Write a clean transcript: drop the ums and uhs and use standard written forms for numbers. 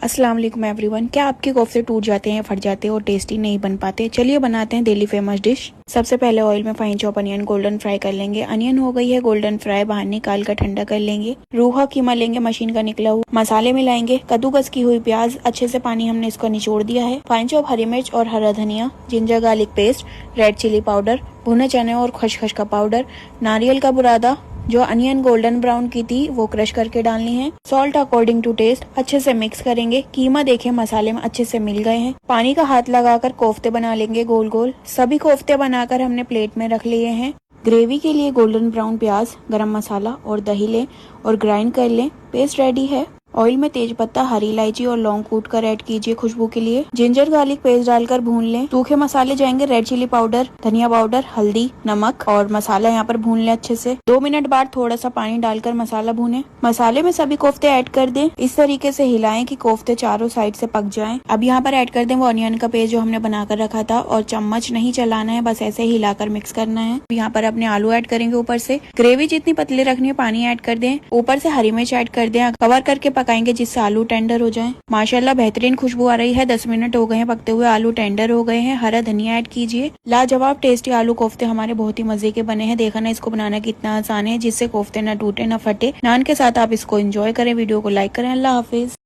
अस्सलाम वालेकुम एवरीवन। क्या आपके कोफ्ते टूट जाते हैं, फट जाते हैं और टेस्टी नहीं बन पाते? चलिए बनाते हैं दिल्ली फेमस डिश। सबसे पहले ऑयल में fine chop onion golden fry कर लेंगे। अनियन हो गई है गोल्डन फ्राई, बाहर निकाल कर ठंडा कर लेंगे। रूहा कीमा लेंगे मशीन का निकला हुआ। मसाले मिलाएंगे, कद्दूकस की हुई प्याज, अच्छे से पानी हमने इसको निचोड़ दिया है। फाइन चॉप हरी मिर्च और हरा धनिया, ginger garlic paste, red chili powder, भुने चने और खसखस का पाउडर, नारियल का बुरादा, जो अनियन गोल्डन ब्राउन की थी वो क्रश करके डालनी है। Salt according to taste. अच्छे से मिक्स करेंगे। कीमा देखें मसाले में अच्छे से मिल गए हैं। पानी का हाथ लगाकर कोफ्ते बना लेंगे गोल गोल। सभी कोफ्ते बनाकर हमने प्लेट में रख लिए हैं। ग्रेवी के लिए गोल्डन ब्राउन प्याज, गरम मसाला और दही लें और ग्राइंड कर लें। पेस्ट रेडी है। ऑयल में तेज पत्ता, हरी इलायची और लौंग कूट कर ऐड कीजिए खुशबू के लिए। जिंजर गार्लिक पेस्ट डालकर भून लें। सूखे मसाले जाएंगे रेड चिली पाउडर, धनिया पाउडर, हल्दी, नमक और मसाला यहाँ पर भून लें अच्छे से। 2 मिनट बाद थोड़ा सा पानी डालकर मसाला भूनें। मसाले में सभी कोफ्ते ऐड कर दें। इस तरीके से हिलाएं कि कोफ्ते चारों साइड से पक जाएं। अब यहाँ पर ऐड कर दें वो अनियन का पेस्ट जो हमने बनाकर रखा था और चम्मच नहीं चलाना है, बस ऐसे हिलाकर मिक्स करना है। यहाँ पर अपने आलू ऐड करेंगे ऊपर से। ग्रेवी जितनी पतली रखनी है पानी ऐड कर दें। ऊपर से हरी मिर्च ऐड कर दें। कवर करके पकाएंगे जिससे आलू टेंडर हो जाएं। माशाल्लाह बेहतरीन खुशबू आ रही है। 10 मिनट हो गए हैं पकते हुए, आलू टेंडर हो गए हैं। हरा धनिया ऐड कीजिए। लाजवाब टेस्टी आलू कोफ्ते हमारे बहुत ही मजे के बने हैं। देखा ना इसको बनाना कितना आसान है, जिससे कोफ्ते ना टूटे ना फटे। नान के साथ आप इसको एंजॉय करें। वीडियो को लाइक करें। अल्लाह हाफिज।